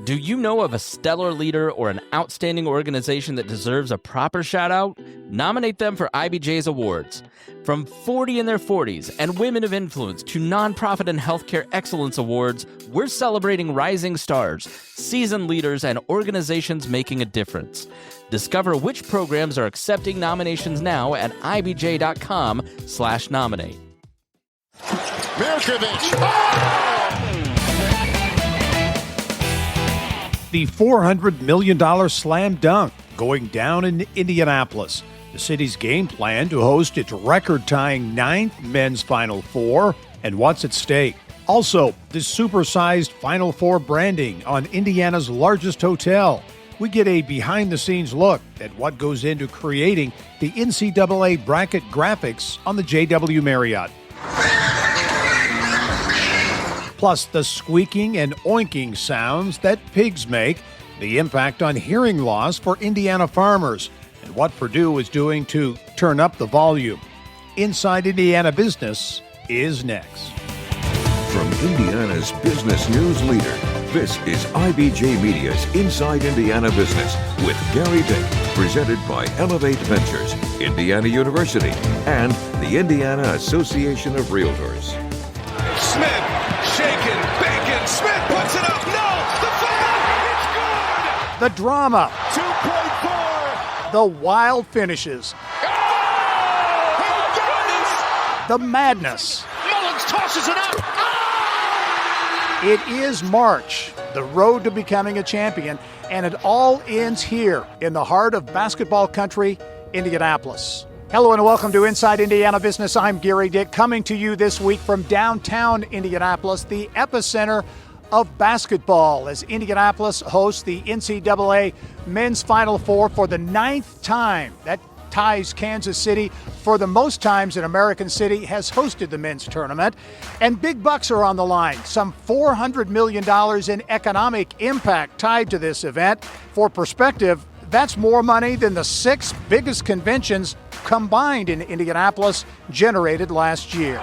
Do you know of a stellar leader or an outstanding organization that deserves a proper shout-out? Nominate them for IBJ's awards. From 40 in their 40s and Women of Influence to Nonprofit and Healthcare Excellence Awards, we're celebrating rising stars, seasoned leaders, and organizations making a difference. Discover which programs are accepting nominations now at ibj.com/nominate. Mirkovic. Oh! The $400 million slam dunk going down in Indianapolis. The city's game plan to host its record-tying 9th men's Final Four, and what's at stake. Also, the supersized Final Four branding on Indiana's largest hotel. We get a behind-the-scenes look at what goes into creating the NCAA bracket graphics on the JW Marriott. Plus the squeaking and oinking sounds that pigs make, the impact on hearing loss for Indiana farmers, and what Purdue is doing to turn up the volume. Inside Indiana Business is next. From Indiana's business news leader, this is IBJ Media's Inside Indiana Business with Gary Dink, presented by Elevate Ventures, Indiana University, and the Indiana Association of Realtors. Smith, shaken, bacon, Smith puts it up, no, the foul, it's good! The drama. 2.4. The wild finishes. Oh, he got it! The madness. Mullins tosses it up. Oh! It is March, the road to becoming a champion, and it all ends here in the heart of basketball country, Indianapolis. Hello and welcome to Inside Indiana Business. I'm Gary Dick, coming to you this week from downtown Indianapolis, the epicenter of basketball, as Indianapolis hosts the NCAA Men's Final Four for the 9th time. That ties Kansas City for the most times an American city has hosted the men's tournament. And big bucks are on the line. Some $400 million in economic impact tied to this event. For perspective, that's more money than the 6 biggest conventions combined in Indianapolis generated last year.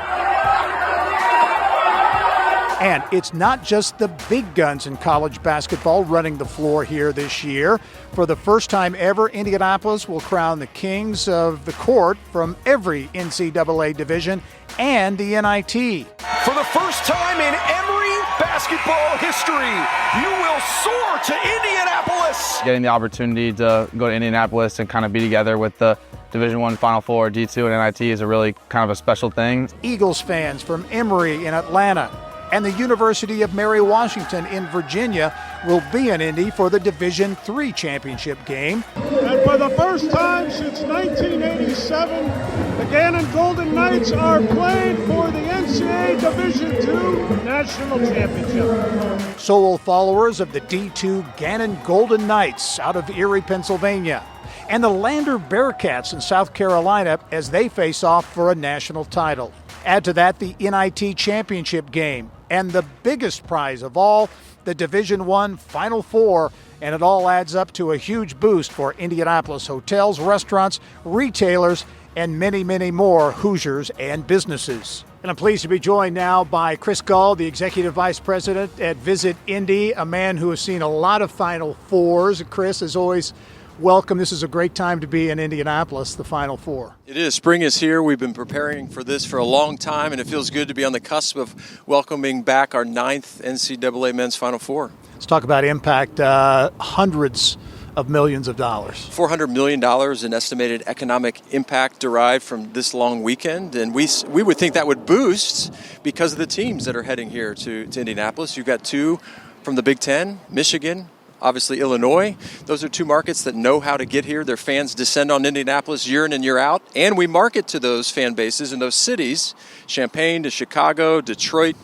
And it's not just the big guns in college basketball running the floor here this year. For the first time ever, Indianapolis will crown the kings of the court from every NCAA division and the NIT. For the first time in Emory basketball history, you will soar to Indianapolis. Getting the opportunity to go to Indianapolis and kind of be together with the Division I Final Four, D2, and NIT is a really kind of a special thing. Eagles fans from Emory in Atlanta and the University of Mary Washington in Virginia will be in Indy for the Division III championship game. And for the first time since 1987, the Gannon Golden Knights are playing for the NCAA Division II National Championship. So will followers of the D2 Gannon Golden Knights out of Erie, Pennsylvania, and the Lander Bearcats in South Carolina as they face off for a national title. Add to that the NIT championship game and the biggest prize of all, the Division I Final Four, and it all adds up to a huge boost for Indianapolis hotels, restaurants, retailers, and many, many more Hoosiers and businesses. And I'm pleased to be joined now by Chris Gahl, the Executive Vice President at Visit Indy, a man who has seen a lot of Final Fours. Chris, as always, welcome. This is a great time to be in Indianapolis, the Final Four. It is. Spring is here. We've been preparing for this for a long time, and it feels good to be on the cusp of welcoming back our 9th NCAA Men's Final Four. Let's talk about impact, hundreds of millions of dollars. $400 million in estimated economic impact derived from this long weekend, and we would think that would boost because of the teams that are heading here to Indianapolis. You've got 2 from the Big Ten, Michigan, obviously Illinois. Those are 2 markets that know how to get here. Their fans descend on Indianapolis year in and year out, and we market to those fan bases in those cities, Champaign to Chicago, Detroit.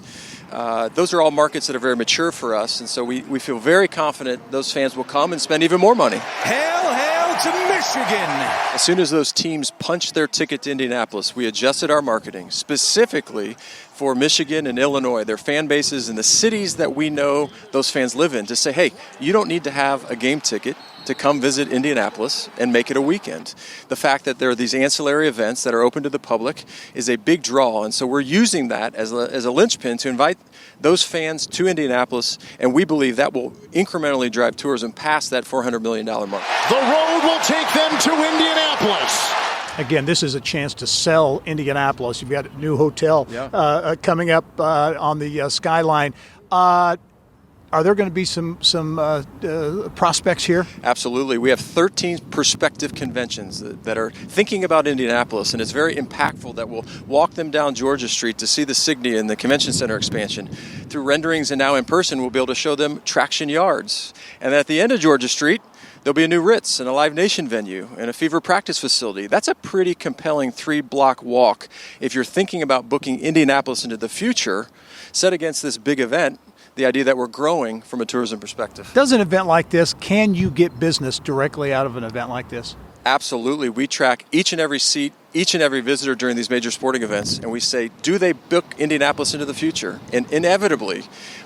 Those are all markets that are very mature for us, and so we feel very confident those fans will come and spend even more money. Hail, hail to Michigan! As soon as those teams punched their ticket to Indianapolis, we adjusted our marketing specifically for Michigan and Illinois, their fan bases in the cities that we know those fans live in, to say, hey, you don't need to have a game ticket. to come visit Indianapolis and make it a weekend. The fact that there are these ancillary events that are open to the public is a big draw, and so we're using that as a linchpin to invite those fans to Indianapolis, and we believe that will incrementally drive tourism past that $400 million mark. The road will take them to Indianapolis. Again, this is a chance to sell Indianapolis. You've got a new hotel coming up on the skyline. Are there going to be some prospects here? Absolutely. We have 13 prospective conventions that are thinking about Indianapolis, and it's very impactful that we'll walk them down Georgia Street to see the Signia and the Convention Center expansion. Through renderings and now in person, we'll be able to show them Traction Yards. And at the end of Georgia Street, there'll be a new Ritz and a Live Nation venue and a Fever practice facility. That's a pretty compelling 3-block walk if you're thinking about booking Indianapolis into the future, set against this big event, the idea that we're growing from a tourism perspective. Does an event like this, can you get business directly out of an event like this? Absolutely. We track each and every seat, each and every visitor during these major sporting events, and we say, do they book Indianapolis into the future? And inevitably,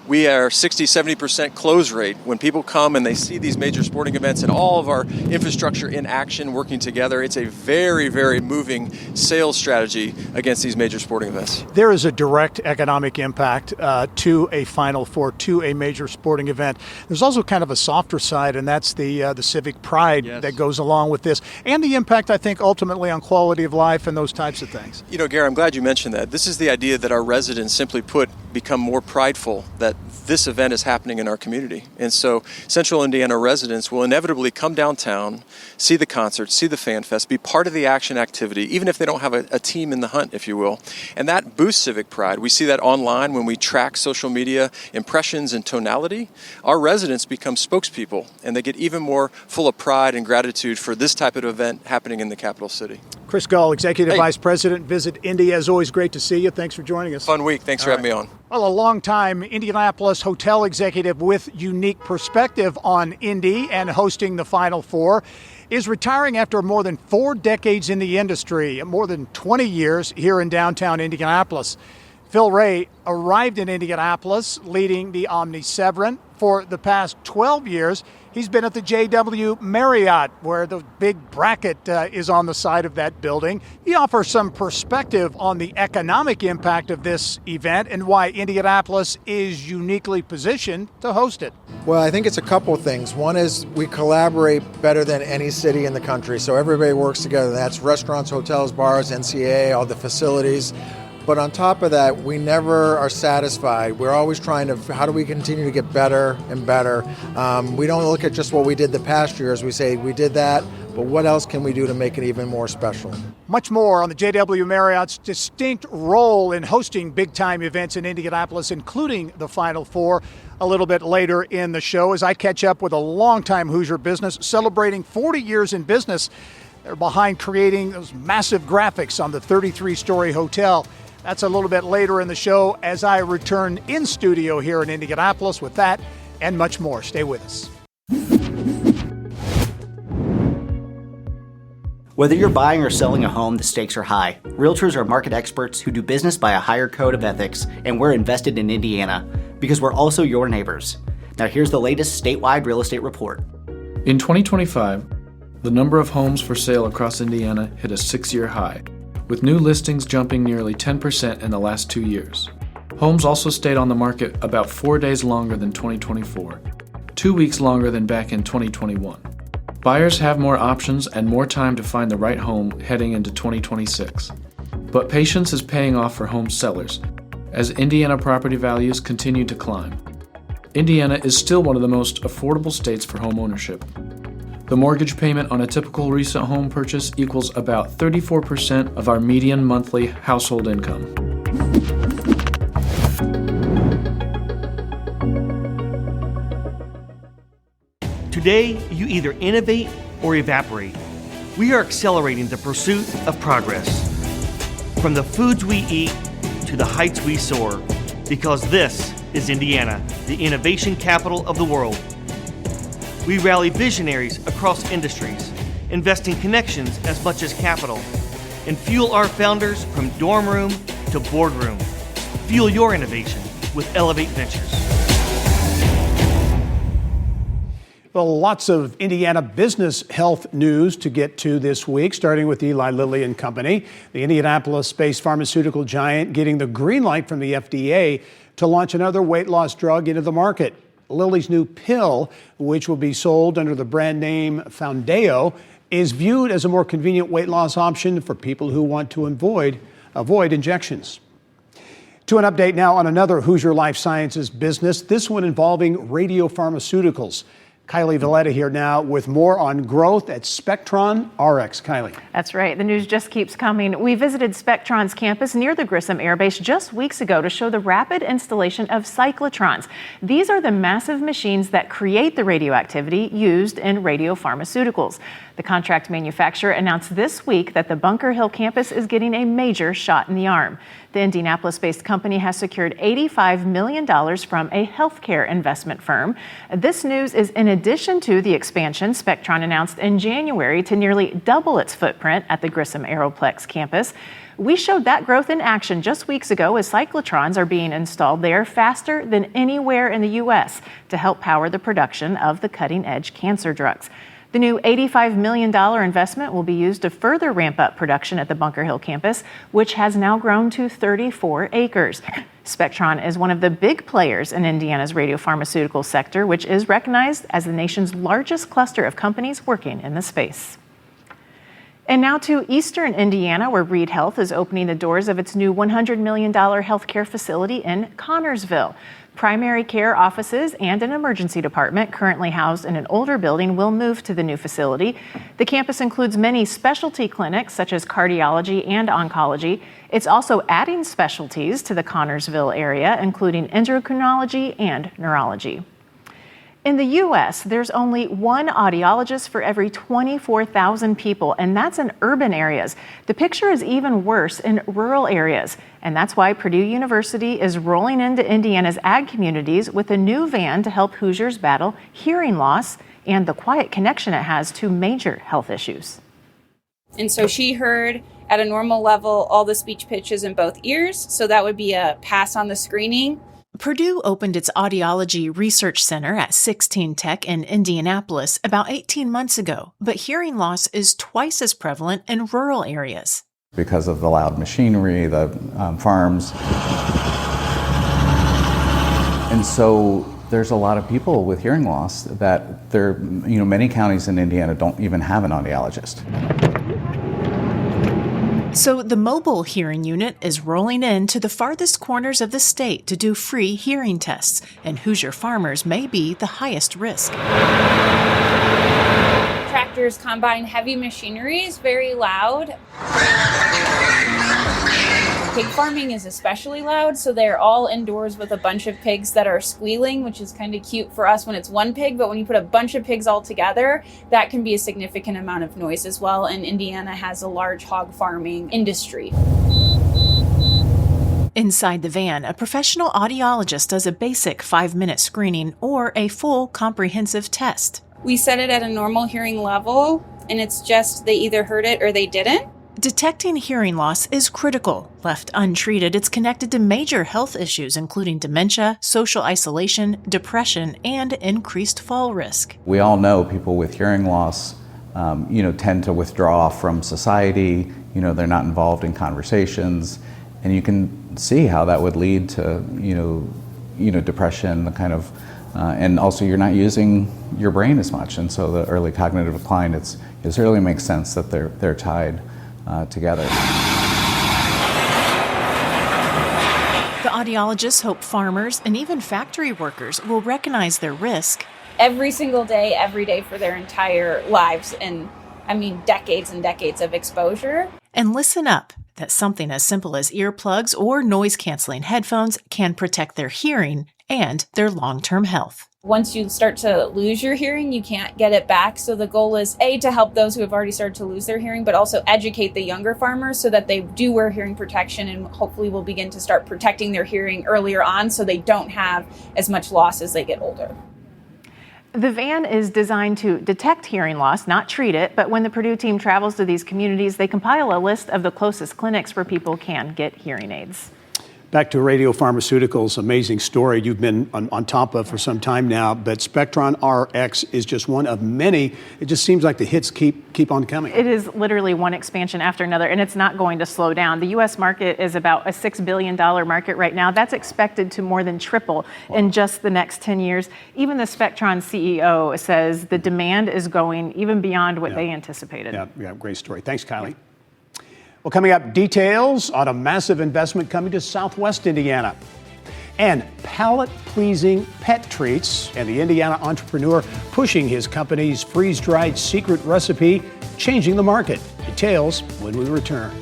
we are 60-70% close rate when people come and they see these major sporting events and all of our infrastructure in action working together. It's a very, very moving sales strategy against these major sporting events. There is a direct economic impact to a Final Four, to a major sporting event. There's also kind of a softer side, and that's the civic pride that goes along with this, and the impact, I think, ultimately on quality of life and those types of things. You know, Gary, I'm glad you mentioned that. This is the idea that our residents, simply put, become more prideful that this event is happening in our community. And so Central Indiana residents will inevitably come downtown, see the concert, see the Fan Fest, be part of the action activity, even if they don't have a team in the hunt, if you will. And that boosts civic pride. We see that online when we track social media impressions and tonality. Our residents become spokespeople, and they get even more full of pride and gratitude for this type of event happening in the capital city. Chris Gahl, Executive Vice President, Visit Indy. As always, great to see you. Thanks for joining us. Fun week. Thanks for having me on. Well, a long-time Indianapolis hotel executive with unique perspective on Indy and hosting the Final Four is retiring after more than 4 decades in the industry, more than 20 years here in downtown Indianapolis. Phil Ray arrived in Indianapolis leading the Omni Severin. For the past 12 years, he's been at the JW Marriott, where the big bracket is on the side of that building. He offers some perspective on the economic impact of this event and why Indianapolis is uniquely positioned to host it. Well, I think it's a couple of things. One is we collaborate better than any city in the country, so everybody works together. That's restaurants, hotels, bars, NCAA, all the facilities. But on top of that, we never are satisfied. We're always trying to, how do we continue to get better and better? We don't look at just what we did the past years. We say, we did that, but what else can we do to make it even more special? Much more on the JW Marriott's distinct role in hosting big-time events in Indianapolis, including the Final Four, a little bit later in the show as I catch up with a longtime Hoosier business celebrating 40 years in business. They're behind creating those massive graphics on the 33-story hotel. That's a little bit later in the show as I return in studio here in Indianapolis with that and much more. Stay with us. Whether you're buying or selling a home, the stakes are high. Realtors are market experts who do business by a higher code of ethics, and we're invested in Indiana because we're also your neighbors. Now here's the latest statewide real estate report. In 2025, the number of homes for sale across Indiana hit a 6-year high, with new listings jumping nearly 10% in the last 2 years. Homes also stayed on the market about 4 days longer than 2024, 2 weeks longer than back in 2021. Buyers have more options and more time to find the right home heading into 2026. But patience is paying off for home sellers, as Indiana property values continue to climb. Indiana is still one of the most affordable states for home ownership. The mortgage payment on a typical recent home purchase equals about 34% of our median monthly household income. Today, you either innovate or evaporate. We are accelerating the pursuit of progress. From the foods we eat to the heights we soar, because this is Indiana, the innovation capital of the world. We rally visionaries across industries, investing connections as much as capital, and fuel our founders from dorm room to boardroom. Fuel your innovation with Elevate Ventures. Well, lots of Indiana business health news to get to this week, starting with Eli Lilly and Company, the Indianapolis-based pharmaceutical giant getting the green light from the FDA to launch another weight loss drug into the market. Lilly's new pill, which will be sold under the brand name Foundeo, is viewed as a more convenient weight loss option for people who want to avoid injections. To an update now on another Hoosier Life Sciences business, this one involving radiopharmaceuticals. Kylie Valletta here now with more on growth at SpectronRx. Kylie. That's right. The news just keeps coming. We visited Spectron's campus near the Grissom Air Base just weeks ago to show the rapid installation of cyclotrons. These are the massive machines that create the radioactivity used in radiopharmaceuticals. The contract manufacturer announced this week that the Bunker Hill campus is getting a major shot in the arm. The Indianapolis-based company has secured $85 million from a healthcare investment firm. This news is in addition to the expansion Spectron announced in January to nearly double its footprint at the Grissom Aeroplex campus. We showed that growth in action just weeks ago as cyclotrons are being installed there faster than anywhere in the U.S. to help power the production of the cutting-edge cancer drugs. The new $85 million investment will be used to further ramp up production at the Bunker Hill campus, which has now grown to 34 acres. Spectron is one of the big players in Indiana's radiopharmaceutical sector, which is recognized as the nation's largest cluster of companies working in the space. And now to Eastern Indiana, where Reed Health is opening the doors of its new $100 million healthcare facility in Connorsville. Primary care offices and an emergency department currently housed in an older building will move to the new facility. The campus includes many specialty clinics such as cardiology and oncology. It's also adding specialties to the Connorsville area, including endocrinology and neurology. In the U.S., there's only one audiologist for every 24,000 people, and that's in urban areas. The picture is even worse in rural areas, and that's why Purdue University is rolling into Indiana's ag communities with a new van to help Hoosiers battle hearing loss and the quiet connection it has to major health issues. And so she heard at a normal level all the speech pitches in both ears, so that would be a pass on the screening. Purdue opened its audiology research center at 16 Tech in Indianapolis about 18 months ago, but hearing loss is twice as prevalent in rural areas. Because of the loud machinery, the farms. And so there's a lot of people with hearing loss that many counties in Indiana don't even have an audiologist. So the mobile hearing unit is rolling in to the farthest corners of the state to do free hearing tests, and Hoosier farmers may be the highest risk. Tractors, combine, heavy machinery is very loud. Pig farming is especially loud, so they're all indoors with a bunch of pigs that are squealing, which is kind of cute for us when it's one pig, but when you put a bunch of pigs all together, that can be a significant amount of noise as well, and Indiana has a large hog farming industry. Inside the van, a professional audiologist does a basic 5-minute screening or a full comprehensive test. We set it at a normal hearing level, and it's just they either heard it or they didn't. Detecting hearing loss is critical. Left untreated, it's connected to major health issues, including dementia, social isolation, depression, and increased fall risk. We all know people with hearing loss, tend to withdraw from society. They're not involved in conversations, and you can see how that would lead to, depression, the kind of, and also you're not using your brain as much, and so the early cognitive decline. It certainly makes sense that they're tied together. The audiologists hope farmers and even factory workers will recognize their risk. Every single day, every day for their entire lives, and decades and decades of exposure. And listen up, that something as simple as earplugs or noise-canceling headphones can protect their hearing and their long-term health. Once you start to lose your hearing, you can't get it back. So the goal is, A, to help those who have already started to lose their hearing, but also educate the younger farmers so that they do wear hearing protection, and hopefully will begin to start protecting their hearing earlier on so they don't have as much loss as they get older. The van is designed to detect hearing loss, not treat it, but when the Purdue team travels to these communities, they compile a list of the closest clinics where people can get hearing aids. Back to radiopharmaceuticals, amazing story you've been on top of for some time now, but SpectronRx is just one of many. It just seems like the hits keep on coming. It is literally one expansion after another, and it's not going to slow down. The U.S. market is about a $6 billion market right now. That's expected to more than triple in just the next 10 years. Even the Spectron CEO says the demand is going even beyond what they anticipated. Yeah, great story. Thanks, Kylie. Well, coming up, details on a massive investment coming to Southwest Indiana. And palate-pleasing pet treats, and the Indiana entrepreneur pushing his company's freeze-dried secret recipe, changing the market. Details when we return.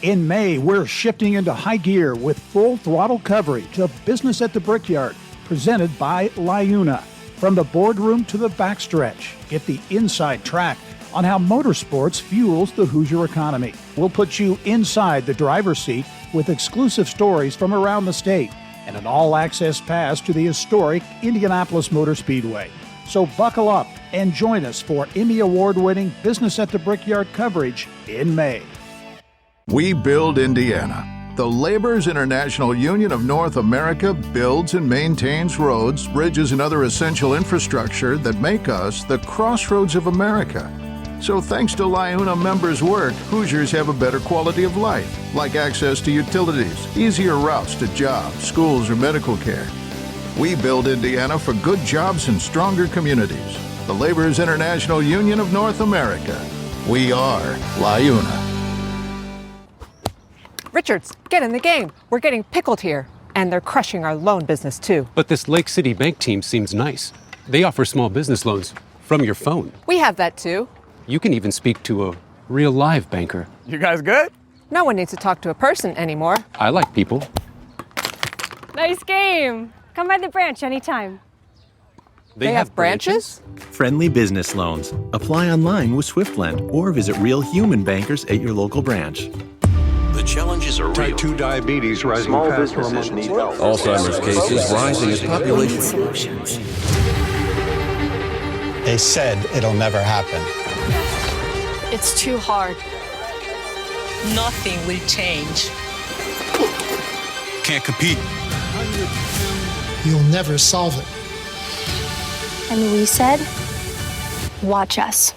In May, we're shifting into high gear with full throttle coverage of Business at the Brickyard, presented by Liuna. From the boardroom to the backstretch, get the inside track on how motorsports fuels the Hoosier economy. We'll put you inside the driver's seat with exclusive stories from around the state and an all-access pass to the historic Indianapolis Motor Speedway. So buckle up and join us for Emmy Award-winning Business at the Brickyard coverage in May. We build Indiana. The Laborers International Union of North America builds and maintains roads, bridges, and other essential infrastructure that make us the crossroads of America. So thanks to Liuna members' work, Hoosiers have a better quality of life, like access to utilities, easier routes to jobs, schools, or medical care. We build Indiana for good jobs and stronger communities. The Laborers International Union of North America. We are Liuna. Richards, get in the game. We're getting pickled here. And they're crushing our loan business, too. But this Lake City Bank team seems nice. They offer small business loans from your phone. We have that, too. You can even speak to a real live banker. You guys good? No one needs to talk to a person anymore. I like people. Nice game. Come by the branch anytime. They have branches? Friendly business loans. Apply online with SwiftLend or visit real human bankers at your local branch. The challenges are real. Type 2 diabetes rising Small fast. businesses need help. Alzheimer's cases rising as population. Solutions. They said it'll never happen. It's too hard. Nothing will change. Can't compete. You'll never solve it. And we said, watch us.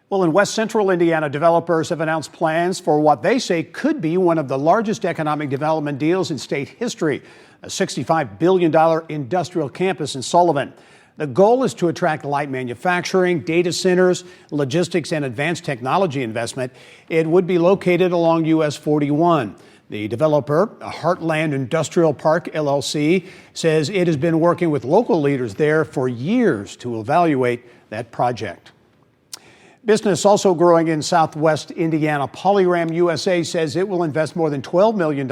Well, in West Central Indiana, developers have announced plans for what they say could be one of the largest economic development deals in state history, a $65 billion industrial campus in Sullivan. The goal is to attract light manufacturing, data centers, logistics, and advanced technology investment. It would be located along US 41. The developer, Heartland Industrial Park, LLC, says it has been working with local leaders there for years to evaluate that project. Business also growing in Southwest Indiana. Polyram USA says it will invest more than $12 million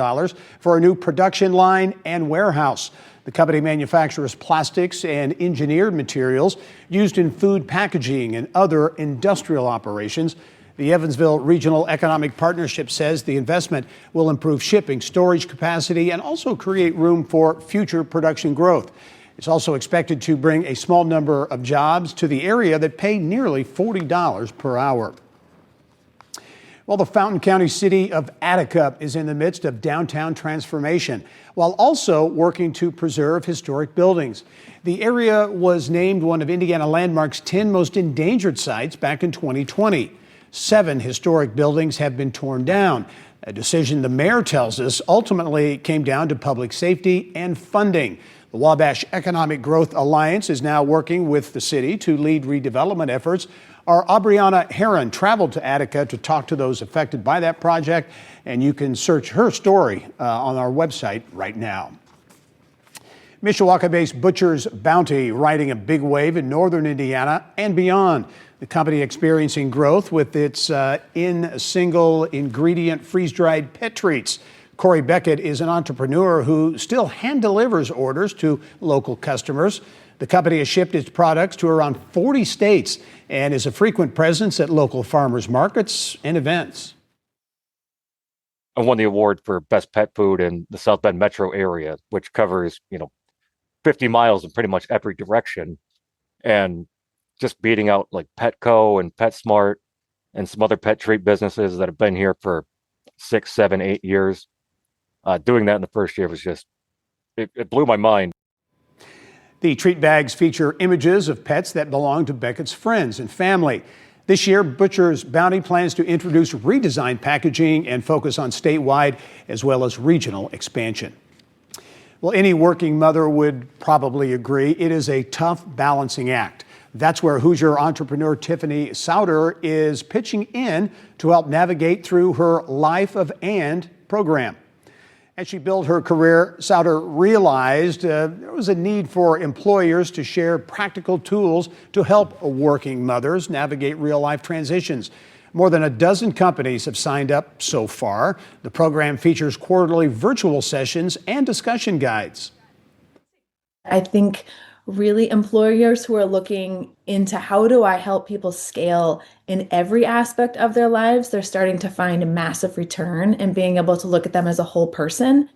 for a new production line and warehouse. The company manufactures plastics and engineered materials used in food packaging and other industrial operations. The Evansville Regional Economic Partnership says the investment will improve shipping, storage capacity, and also create room for future production growth. It's also expected to bring a small number of jobs to the area that pay nearly $40 per hour. Well, the Fountain County city of Attica is in the midst of downtown transformation, while also working to preserve historic buildings. The area was named one of Indiana Landmark's 10 most endangered sites back in 2020. 7 historic buildings have been torn down. A decision, the mayor tells us, ultimately came down to public safety and funding. The Wabash Economic Growth Alliance is now working with the city to lead redevelopment efforts. Our Aubriana Heron traveled to Attica to talk to those affected by that project, and you can search her story on our website right now. Mishawaka-based Butcher's Bounty riding a big wave in northern Indiana and beyond. The company experiencing growth with its single ingredient freeze-dried pet treats. Corey Beckett is an entrepreneur who still hand delivers orders to local customers. The company has shipped its products to around 40 states and is a frequent presence at local farmers markets and events. I won the award for best pet food in the South Bend metro area, which covers, 50 miles in pretty much every direction. And just beating out like Petco and PetSmart and some other pet treat businesses that have been here for 6, 7, 8 years. Doing that in the first year was just, it blew my mind. The treat bags feature images of pets that belong to Beckett's friends and family. This year, Butcher's Bounty plans to introduce redesigned packaging and focus on statewide as well as regional expansion. Well, any working mother would probably agree it is a tough balancing act. That's where Hoosier entrepreneur Tiffany Souter is pitching in to help navigate through her Life of And program. As she built her career, Souter realized there was a need for employers to share practical tools to help working mothers navigate real-life transitions. More than a dozen companies have signed up so far. The program features quarterly virtual sessions and discussion guides. I think really employers who are looking into how do I help people scale in every aspect of their lives, they're starting to find a massive return in being able to look at them as a whole person.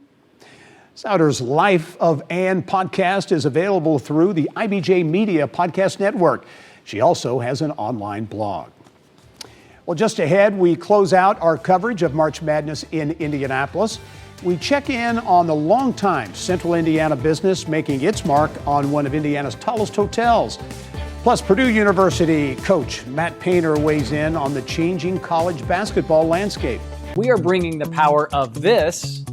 Souter's Life of Ann podcast is available through the IBJ Media Podcast Network. She also has an online blog. Well, just ahead, we close out our coverage of March Madness in Indianapolis. We check in on the longtime Central Indiana business making its mark on one of Indiana's tallest hotels. Plus, Purdue University coach Matt Painter weighs in on the changing college basketball landscape. We are bringing the power of this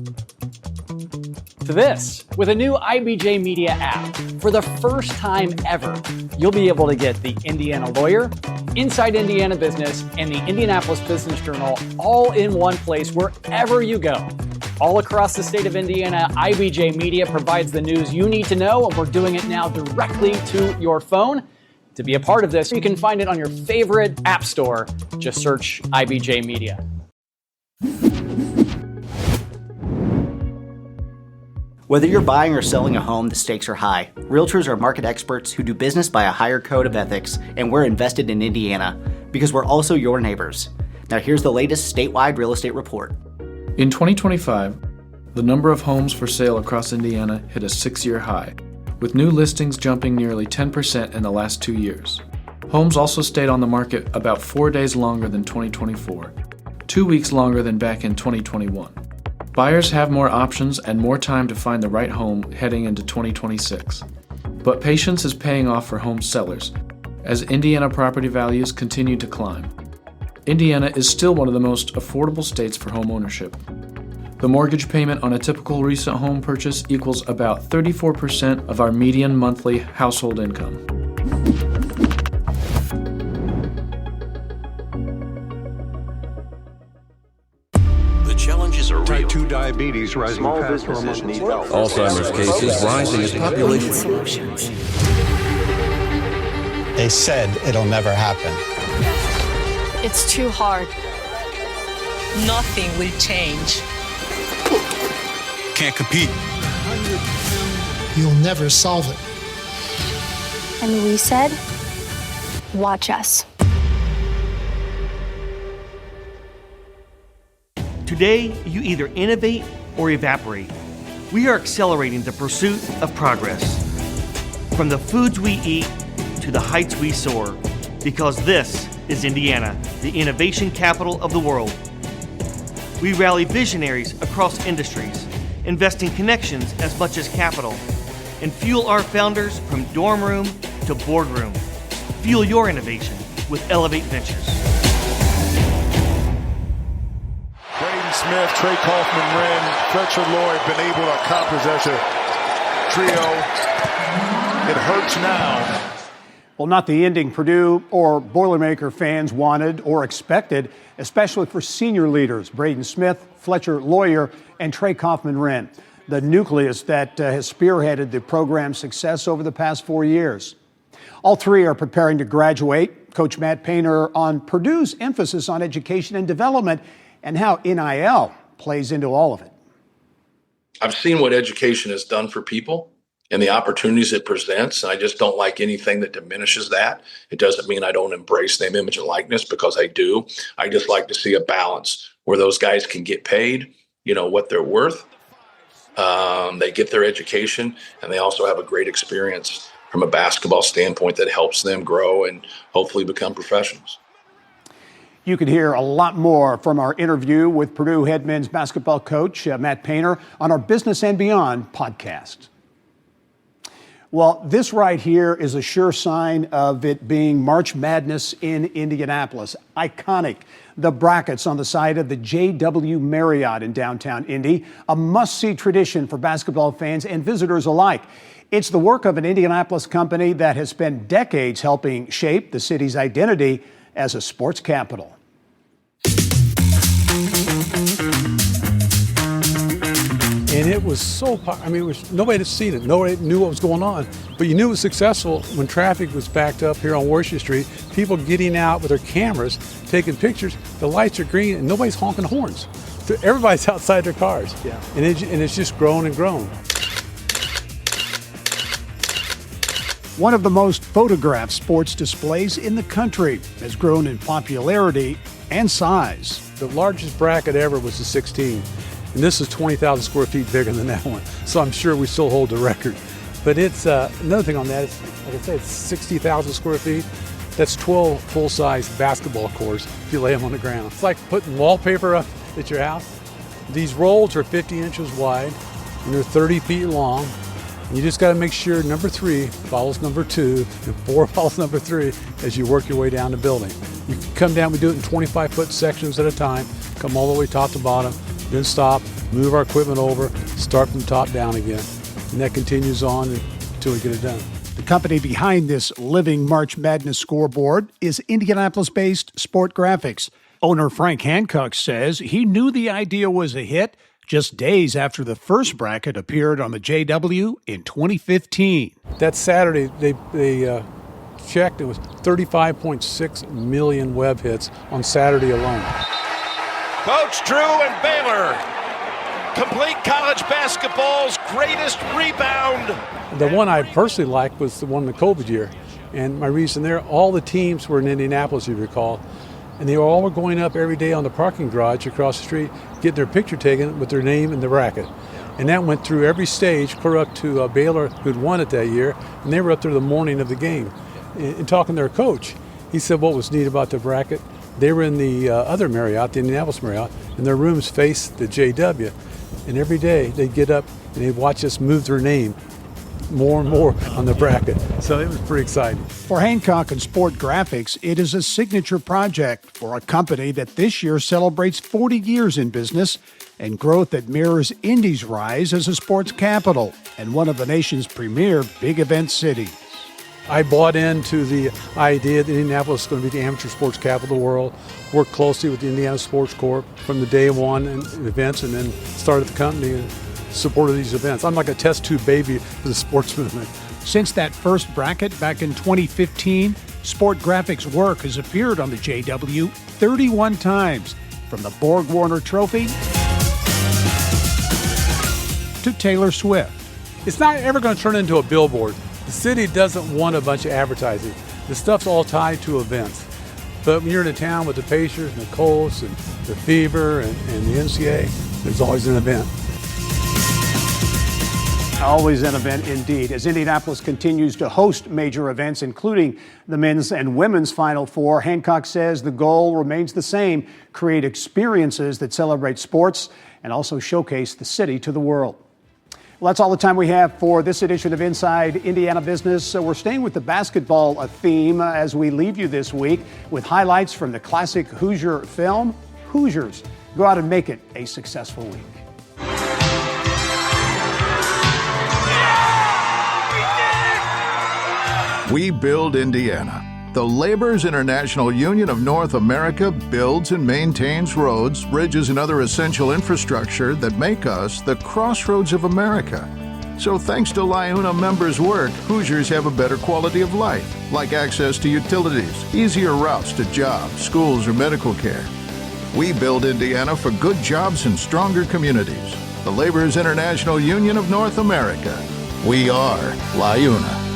to this with a new IBJ Media app. For the first time ever, you'll be able to get the Indiana Lawyer, Inside Indiana Business, and the Indianapolis Business Journal all in one place wherever you go. All across the state of Indiana, IBJ Media provides the news you need to know, and we're doing it now directly to your phone. To be a part of this, you can find it on your favorite app store. Just search IBJ Media. Whether you're buying or selling a home, the stakes are high. Realtors are market experts who do business by a higher code of ethics, and we're invested in Indiana because we're also your neighbors. Now here's the latest statewide real estate report. In 2025, the number of homes for sale across Indiana hit a 6-year high, with new listings jumping nearly 10% in the last 2 years. Homes also stayed on the market about 4 days longer than 2024, 2 weeks longer than back in 2021. Buyers have more options and more time to find the right home heading into 2026. But patience is paying off for home sellers, as Indiana property values continue to climb. Indiana is still one of the most affordable states for home ownership. The mortgage payment on a typical recent home purchase equals about 34% of our median monthly household income. The challenges are real. Type 2 diabetes rising Small fast. businesses need help. Alzheimer's cases rising as population. Solutions. They said it'll never happen. It's too hard. Nothing will change. Can't compete. You'll never solve it. And we said, watch us. Today, you either innovate or evaporate. We are accelerating the pursuit of progress. From the foods we eat to the heights we soar, because this is Indiana, the innovation capital of the world. We rally visionaries across industries, investing connections as much as capital, and fuel our founders from dorm room to boardroom. Fuel your innovation with Elevate Ventures. Braden Smith, Trey Kaufman-Wren, Fletcher Lloyd been able to accomplish as a trio. It hurts now. Well, not the ending Purdue or Boilermaker fans wanted or expected, especially for senior leaders, Braden Smith, Fletcher Lawyer, and Trey Kaufman-Wren, the nucleus that has spearheaded the program's success over the past 4 years. All three are preparing to graduate. Coach Matt Painter on Purdue's emphasis on education and development and how NIL plays into all of it. I've seen what education has done for people and the opportunities it presents. And I just don't like anything that diminishes that. It doesn't mean I don't embrace name, image, and likeness, because I do. I just like to see a balance where those guys can get paid, what they're worth. They get their education, and they also have a great experience from a basketball standpoint that helps them grow and hopefully become professionals. You can hear a lot more from our interview with Purdue head men's basketball coach Matt Painter on our Business and Beyond podcast. Well, this right here is a sure sign of it being March Madness in Indianapolis. Iconic. The brackets on the side of the JW Marriott in downtown Indy, a must-see tradition for basketball fans and visitors alike. It's the work of an Indianapolis company that has spent decades helping shape the city's identity as a sports capital. And it was so, nobody had seen it. Nobody knew what was going on. But you knew it was successful when traffic was backed up here on Washington Street. People getting out with their cameras, taking pictures. The lights are green and nobody's honking horns. Everybody's outside their cars. Yeah. And it's just grown and grown. One of the most photographed sports displays in the country has grown in popularity and size. The largest bracket ever was the 16. And this is 20,000 square feet bigger than that one. So I'm sure we still hold the record. But it's another thing on that is, like I said, it's 60,000 square feet. That's 12 full-size basketball courts if you lay them on the ground. It's like putting wallpaper up at your house. These rolls are 50 inches wide and they're 30 feet long. And you just got to make sure number 3 follows number 2 and 4 follows number 3 as you work your way down the building. You can come down, we do it in 25-foot sections at a time, come all the way top to bottom, then stop, move our equipment over, start from top down again. And that continues on until we get it done. The company behind this living March Madness scoreboard is Indianapolis-based Sport Graphics. Owner Frank Hancock says he knew the idea was a hit just days after the first bracket appeared on the JW in 2015. That Saturday, they checked, it was 35.6 million web hits on Saturday alone. Coach Drew and Baylor complete college basketball's greatest rebound. The one I personally liked was the one in the COVID year. And my reason there, all the teams were in Indianapolis, you recall. And they were all going up every day on the parking garage across the street, getting their picture taken with their name in the bracket. And that went through every stage, clear up to Baylor, who'd won it that year. And they were up there the morning of the game. And talking to their coach, he said what was neat about the bracket, they were in the other Marriott, the Indianapolis Marriott, and their rooms faced the JW. And every day they'd get up and they'd watch us move their name more and more on the bracket. So it was pretty exciting. For Hancock and Sport Graphics, it is a signature project for a company that this year celebrates 40 years in business and growth that mirrors Indy's rise as a sports capital and one of the nation's premier big event cities. I bought into the idea that Indianapolis is going to be the amateur sports capital of the world, worked closely with the Indiana Sports Corp from the day one and events, and then started the company and supported these events. I'm like a test tube baby for the sports movement. Since that first bracket back in 2015, Sport Graphics' work has appeared on the JW 31 times, from the Borg Warner Trophy to Taylor Swift. It's not ever going to turn into a billboard. The city doesn't want a bunch of advertising. The stuff's all tied to events. But when you're in a town with the Pacers and the Colts and the Fever and the NCAA, there's always an event. Always an event indeed. As Indianapolis continues to host major events, including the men's and women's Final Four, Hancock says the goal remains the same: create experiences that celebrate sports and also showcase the city to the world. Well, that's all the time we have for this edition of Inside Indiana Business. So we're staying with the basketball theme as we leave you this week with highlights from the classic Hoosier film, Hoosiers. Go out and make it a successful week. We build Indiana. The Laborers International Union of North America builds and maintains roads, bridges, and other essential infrastructure that make us the crossroads of America. So thanks to LIUNA members' work, Hoosiers have a better quality of life, like access to utilities, easier routes to jobs, schools, or medical care. We build Indiana for good jobs and stronger communities. The Laborers International Union of North America. We are LIUNA.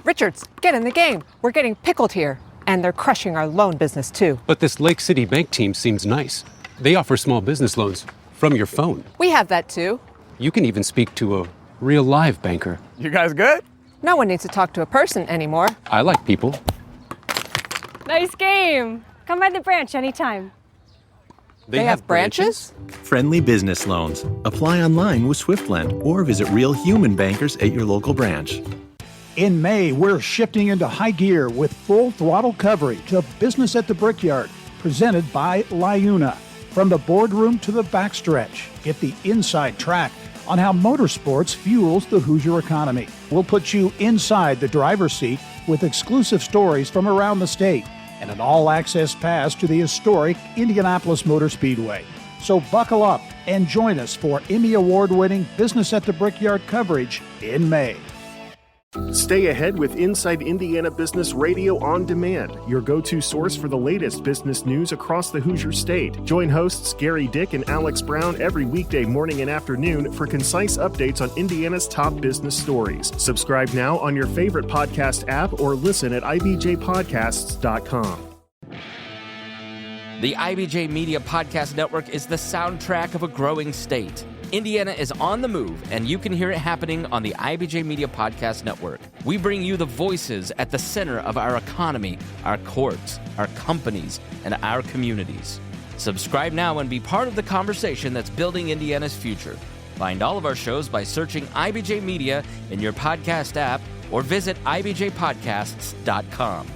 Richards, get in the game. We're getting pickled here. And they're crushing our loan business, too. But this Lake City Bank team seems nice. They offer small business loans from your phone. We have that, too. You can even speak to a real live banker. You guys good? No one needs to talk to a person anymore. I like people. Nice game. Come by the branch anytime. They have branches? Friendly business loans. Apply online with SwiftLend or visit real human bankers at your local branch. In May, we're shifting into high gear with full throttle coverage of Business at the Brickyard, presented by Liuna. From the boardroom to the backstretch, get the inside track on how motorsports fuels the Hoosier economy. We'll put you inside the driver's seat with exclusive stories from around the state and an all-access pass to the historic Indianapolis Motor Speedway. So buckle up and join us for Emmy Award-winning Business at the Brickyard coverage in May. Stay ahead with Inside Indiana Business Radio on Demand, your go-to source for the latest business news across the Hoosier State. Join hosts Gary Dick and Alex Brown every weekday morning and afternoon for concise updates on Indiana's top business stories. Subscribe now on your favorite podcast app or listen at ibjpodcasts.com. The IBJ Media Podcast Network is the soundtrack of a growing state. Indiana is on the move, and you can hear it happening on the IBJ Media Podcast Network. We bring you the voices at the center of our economy, our courts, our companies, and our communities. Subscribe now and be part of the conversation that's building Indiana's future. Find all of our shows by searching IBJ Media in your podcast app or visit ibjpodcasts.com.